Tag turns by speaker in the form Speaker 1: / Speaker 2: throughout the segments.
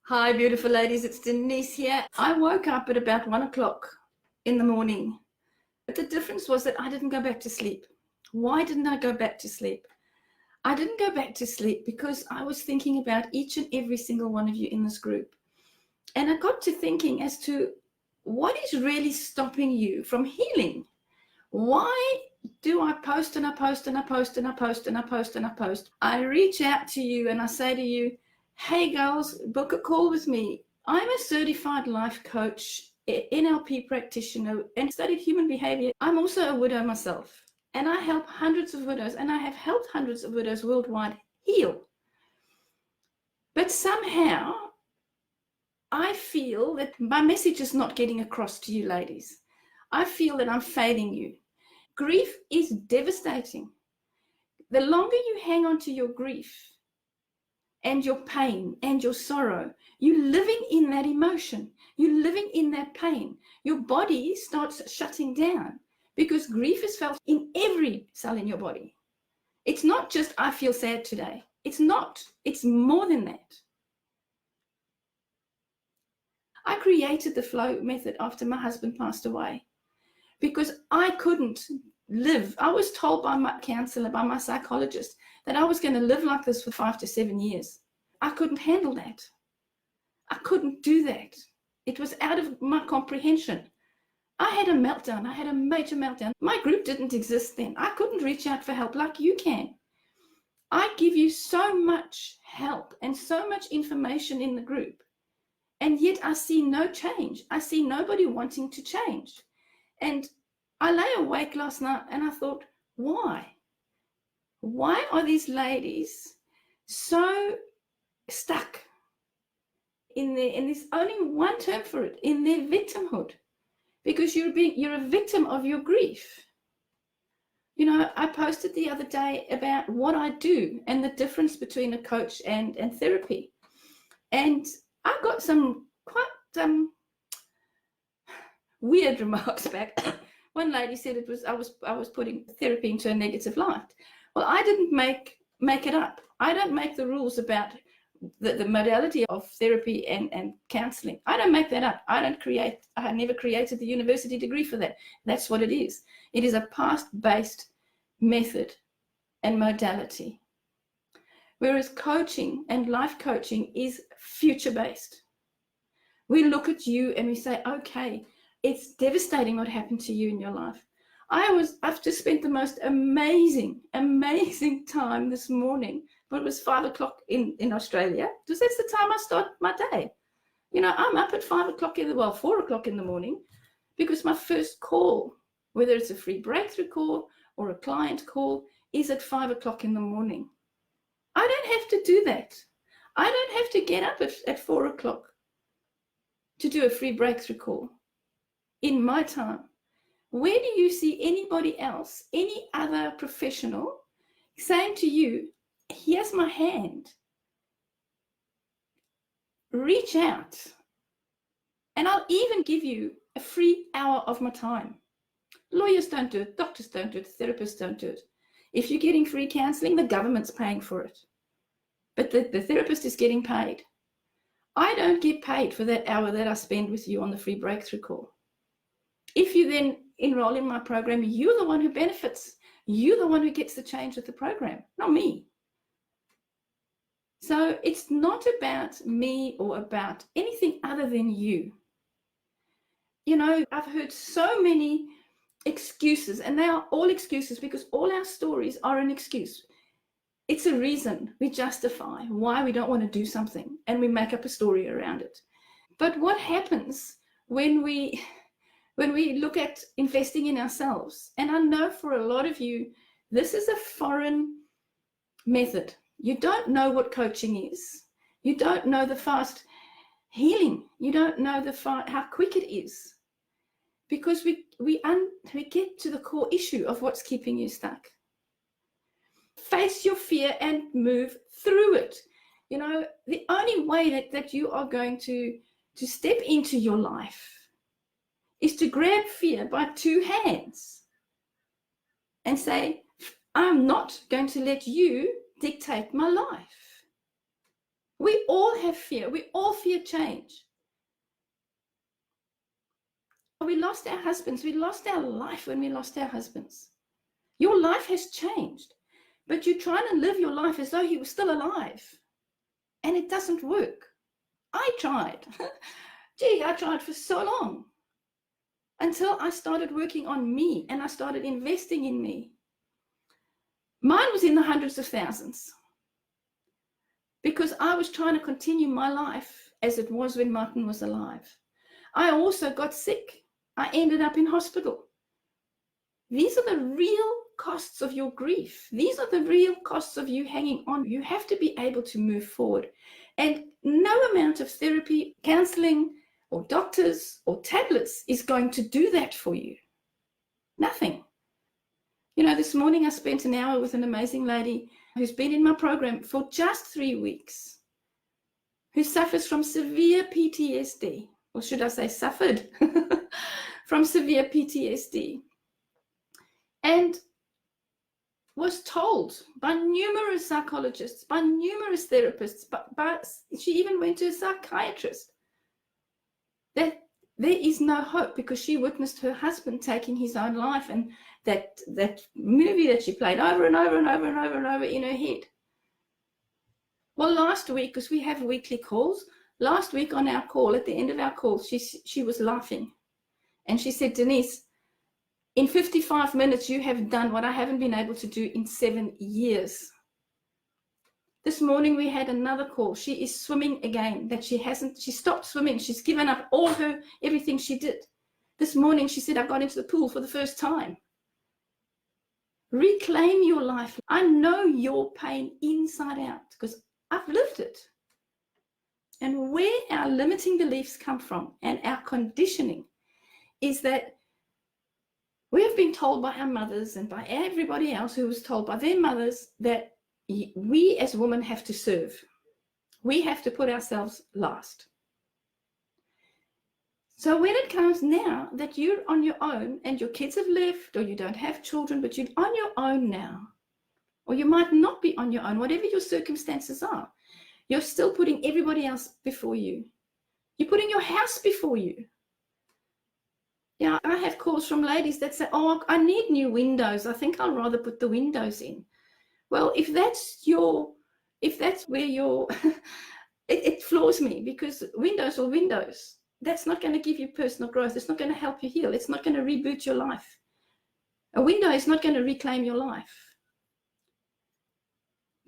Speaker 1: Hi, beautiful ladies. It's Denise here. I woke up at about 1 o'clock in the morning. But the difference was that I didn't go back to sleep. Why didn't I go back to sleep? I didn't go back to sleep because I was thinking about each and every single one of you in this group. And I got to thinking as to what is really stopping you from healing? Why do I post and I post and I post and I post and I post and I post? I reach out to you and I say to you, hey girls, book a call with me. I'm a certified life coach, NLP practitioner, and studied human behavior. I'm also a widow myself, and I help hundreds of widows, and I have helped hundreds of widows worldwide heal. But somehow I feel that my message is not getting across to you ladies. I feel that I'm failing you. Grief is devastating. The longer you hang on to your grief and your pain and your sorrow, you're living in that emotion. You're living in that pain. Your body starts shutting down because grief is felt in every cell in your body. It's not just, I feel sad today. It's not. It's more than that. I created the flow method after my husband passed away because I couldn't live. I was told by my counselor, by my psychologist, that I was going to live like this for 5 to 7 years. I couldn't handle that. I couldn't do that. It was out of my comprehension. I had a meltdown. I had a major meltdown. My group didn't exist then. I couldn't reach out for help like you can. I give you so much help and so much information in the group, and yet I see no change. I see nobody wanting to change. And I lay awake last night and I thought, why? Why are these ladies so stuck in there's only one term for it, in their victimhood? Because you're a victim of your grief. You know, I posted the other day about what I do and the difference between a coach and therapy. And I got some quite weird remarks back. One lady said it was I was putting therapy into a negative light. Well, I didn't make it up. I don't make the rules about the modality of therapy and counseling. I don't make that up. I never created the university degree for that. That's what it is. It is a past-based method and modality. Whereas coaching and life coaching is future-based. We look at you and we say, okay, it's devastating what happened to you in your life. I've just spent the most amazing time this morning, but it was 5 o'clock in Australia, because that's the time I start my day. You know, I'm up at 4 o'clock in the morning, because my first call, whether it's a free breakthrough call or a client call, is at 5 o'clock in the morning. I don't have to do that. I don't have to get up at 4 o'clock to do a free breakthrough call in my time. Where do you see anybody else, any other professional, saying to you, here's my hand, reach out, and I'll even give you a free hour of my time? Lawyers don't do it, doctors don't do it, therapists don't do it. If you're getting free counseling, the government's paying for it, but the therapist is getting paid. I don't get paid for that hour that I spend with you on the free breakthrough call. If you then enroll in my program, you're the one who benefits. You're the one who gets the change with the program, not me. So it's not about me or about anything other than you. You know, I've heard so many excuses, and they are all excuses because all our stories are an excuse. It's a reason we justify why we don't want to do something, and we make up a story around it. But what happens when we look at investing in ourselves? And I know for a lot of you, this is a foreign method. You don't know what coaching is. You don't know the fast healing. You don't know how quick it is. Because we get to the core issue of what's keeping you stuck. Face your fear and move through it. You know, the only way that you are going to step into your life is to grab fear by 2 hands and say, I'm not going to let you dictate my life. We all have fear. We all fear change. We lost our husbands. We lost our life when we lost our husbands. Your life has changed, but you're trying to live your life as though he was still alive, and it doesn't work. I tried. I tried for so long until I started working on me and I started investing in me. Mine was in the hundreds of thousands because I was trying to continue my life as it was when Martin was alive. I also got sick. I ended up in hospital. These are the real costs of your grief. These are the real costs of you hanging on. You have to be able to move forward. And no amount of therapy, counseling, or doctors or tablets is going to do that for you. Nothing. This morning I spent an hour with an amazing lady who's been in my program for just 3 weeks, who suffers from severe PTSD, or should I say suffered from severe PTSD, and was told by numerous psychologists, by numerous therapists, but she even went to a psychiatrist, that there is no hope because she witnessed her husband taking his own life, and that movie that she played over and over and over and over and over in her head. Well, last week, because we have weekly calls, last week on our call, at the end of our call, she was laughing. And she said, Denise, in 55 minutes, you have done what I haven't been able to do in 7 years. This morning we had another call. She is swimming again, she stopped swimming. She's given up everything she did. This morning she said, I got into the pool for the first time. Reclaim your life. I know your pain inside out because I've lived it. And where our limiting beliefs come from and our conditioning is that we have been told by our mothers and by everybody else who was told by their mothers that we as women have to serve. We have to put ourselves last. So when it comes now that you're on your own and your kids have left, or you don't have children, but you're on your own now, or you might not be on your own, whatever your circumstances are, you're still putting everybody else before you. You're putting your house before you. Yeah, I have calls from ladies that say, oh, I need new windows. I think I'll rather put the windows in. Well, if that's where you're, it floors me, because windows are windows. That's not going to give you personal growth. It's not going to help you heal. It's not going to reboot your life. A window is not going to reclaim your life.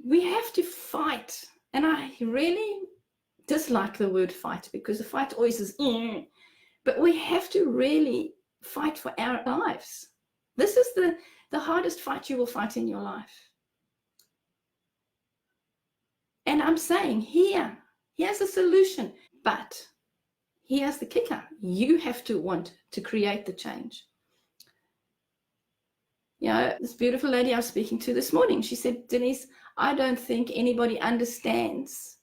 Speaker 1: We have to fight. And I really dislike the word fight, because the fight always is, but we have to really fight for our lives. This is the hardest fight you will fight in your life. And I'm saying here's a solution, but here's the kicker. You have to want to create the change. This beautiful lady I was speaking to this morning, she said, Denise, I don't think anybody understands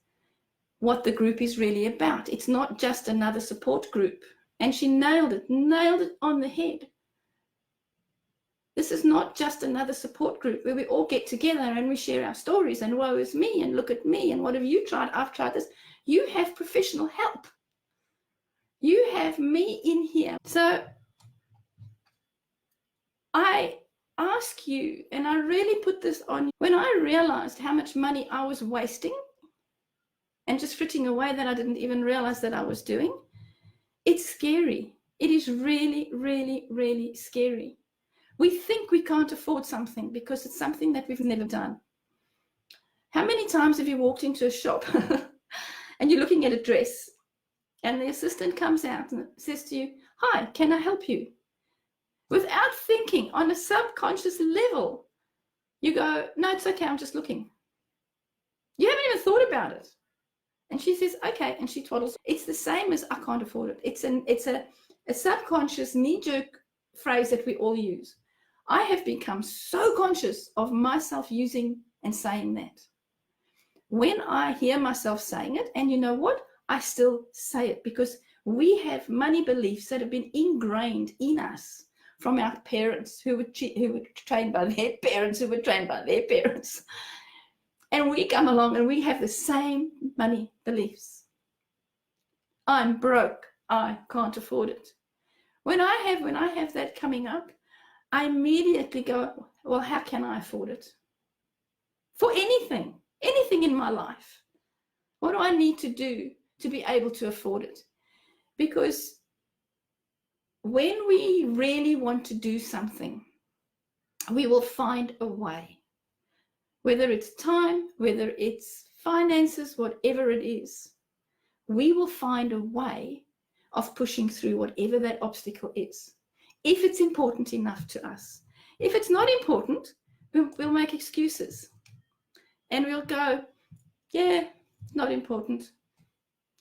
Speaker 1: what the group is really about. It's not just another support group. And she nailed it on the head. This is not just another support group where we all get together and we share our stories and woe is me and look at me and what have you tried? I've tried this. You have professional help. You have me in here. So I ask you, and I really put this on, when I realized how much money I was wasting and just fritting away that I didn't even realize that I was doing, it's scary. It is really, really, really scary. We think we can't afford something because it's something that we've never done. How many times have you walked into a shop and you're looking at a dress and the assistant comes out and says to you, hi, can I help you? Without thinking, on a subconscious level, you go, no, it's okay, I'm just looking. You haven't even thought about it. And she says, okay, and she twaddles. It's the same as I can't afford it. It's a subconscious knee-jerk phrase that we all use. I have become so conscious of myself using and saying that. When I hear myself saying it, and you know what? I still say it, because we have money beliefs that have been ingrained in us from our parents who were trained by their parents, who were trained by their parents. And we come along and we have the same money beliefs. I'm broke. I can't afford it. When I have that coming up, I immediately go, well, how can I afford it? For anything in my life. What do I need to do to be able to afford it? Because when we really want to do something, we will find a way. Whether it's time, whether it's finances, whatever it is, we will find a way of pushing through whatever that obstacle is, if it's important enough to us. If it's not important, we'll make excuses. And we'll go, yeah, it's not important.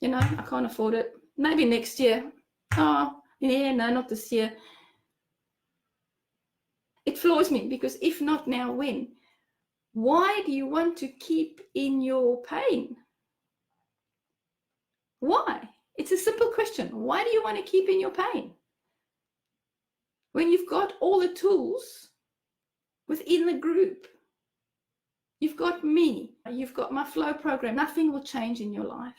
Speaker 1: You know, I can't afford it. Maybe next year. Oh, yeah, no, not this year. It floors me because if not now, when? Why do you want to keep in your pain? Why? It's a simple question. Why do you want to keep in your pain? When you've got all the tools within the group, you've got me, you've got my flow program, nothing will change in your life.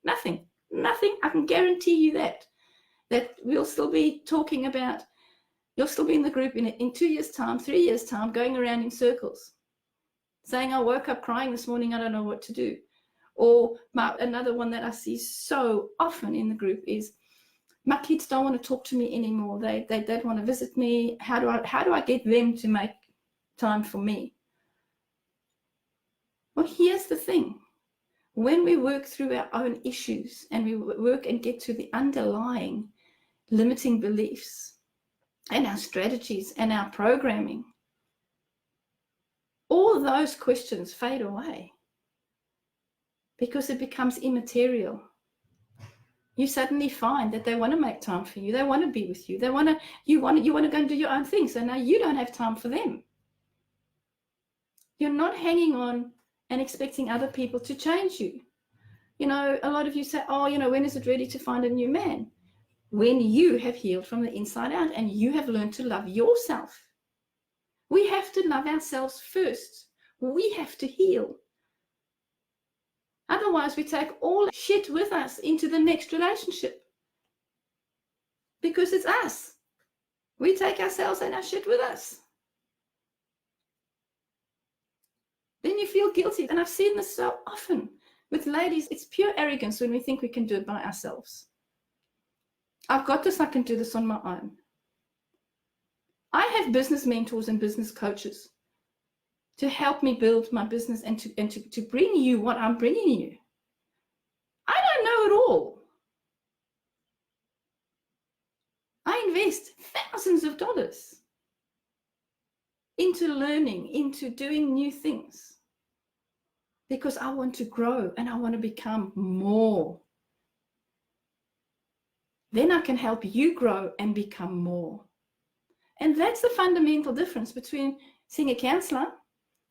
Speaker 1: Nothing. I can guarantee you that we'll still be talking about, you'll still be in the group in 2 years' time, 3 years' time, going around in circles, saying, I woke up crying this morning, I don't know what to do. Or another one that I see so often in the group is, my kids don't want to talk to me anymore. They don't want to visit me. How do I get them to make time for me? Well, here's the thing. When we work through our own issues and we work and get to the underlying limiting beliefs and our strategies and our programming, all those questions fade away because it becomes immaterial. You suddenly find that they want to make time for you. They want to be with you. You want to go and do your own thing. So now you don't have time for them. You're not hanging on and expecting other people to change you. You know, a lot of you say, oh, you know, when is it ready to find a new man? When you have healed from the inside out and you have learned to love yourself. We have to love ourselves first. We have to heal. Otherwise, we take all shit with us into the next relationship. Because it's us. We take ourselves and our shit with us. Then you feel guilty. And I've seen this so often with ladies. It's pure arrogance when we think we can do it by ourselves. I've got this, I can do this on my own. I have business mentors and business coaches to help me build my business and to bring you what I'm bringing you. I don't know it all. I invest thousands of dollars into learning, into doing new things, because I want to grow and I want to become more. Then I can help you grow and become more. And that's the fundamental difference between seeing a counselor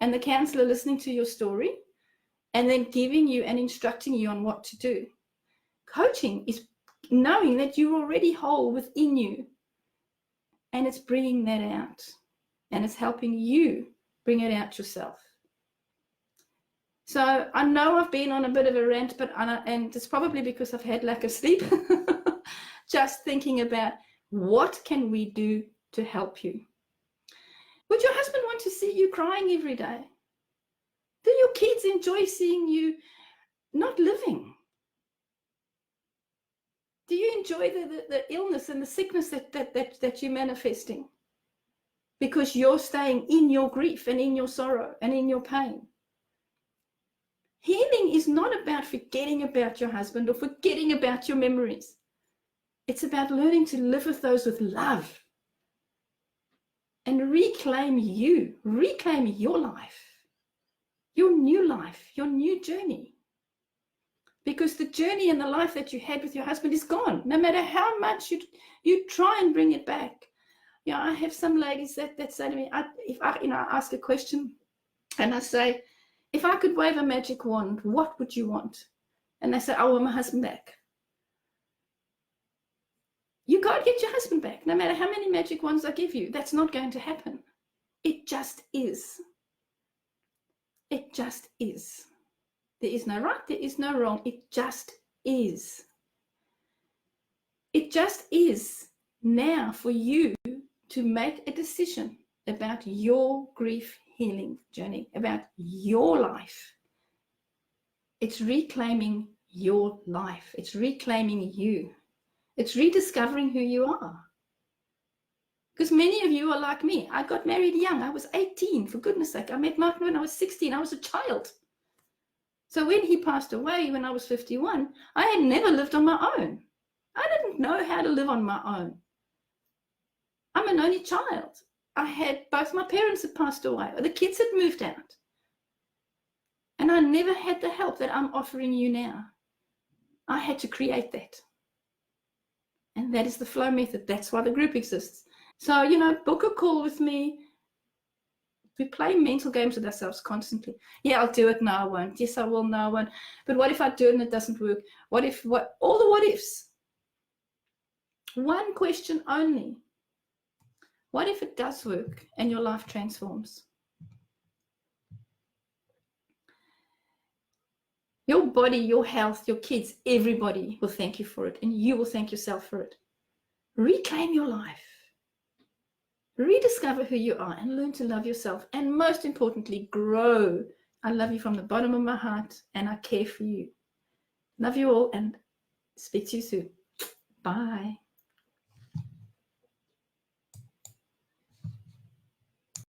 Speaker 1: and the counselor listening to your story and then giving you and instructing you on what to do. Coaching is knowing that you're already whole within you, and it's bringing that out, and it's helping you bring it out yourself. So I know I've been on a bit of a rant, and it's probably because I've had lack of sleep. Just thinking about what can we do to help you. Would your husband want to see you crying every day? Do your kids enjoy seeing you not living? Do you enjoy the illness and the sickness that you're manifesting? Because you're staying in your grief and in your sorrow and in your pain. Healing is not about forgetting about your husband or forgetting about your memories. It's about learning to live with those with love and reclaim your life, your new journey. Because the journey and the life that you had with your husband is gone, no matter how much you try and bring it back. You know, I have some ladies that say to me, if I ask a question and I say, if I could wave a magic wand, what would you want? And they say, I want my husband back. You can't get your husband back, no matter how many magic wands I give you. That's not going to happen. It just is. It just is. There is no right, there is no wrong. It just is. It just is now for you to make a decision about your grief healing journey, about your life. It's reclaiming your life. It's reclaiming you. It's rediscovering who you are. Because many of you are like me. I got married young. I was 18, for goodness sake. I met Martin when I was 16. I was a child. So when he passed away, when I was 51, I had never lived on my own. I didn't know how to live on my own. I'm an only child. I had both my parents had passed away, or the kids had moved out. And I never had the help that I'm offering you now. I had to create that. And that is the flow method. That's why the group exists. So, you know, book a call with me. We play mental games with ourselves constantly. Yeah, I'll do it. No, I won't. Yes, I will. No, I won't. But what if I do it and it doesn't work? What if, all the what ifs. One question only. What if it does work and your life transforms? Your body, your health, your kids, everybody will thank you for it, and you will thank yourself for it. Reclaim your life. Rediscover who you are and learn to love yourself. And most importantly, grow. I love you from the bottom of my heart, and I care for you. Love you all, and speak to you soon. Bye.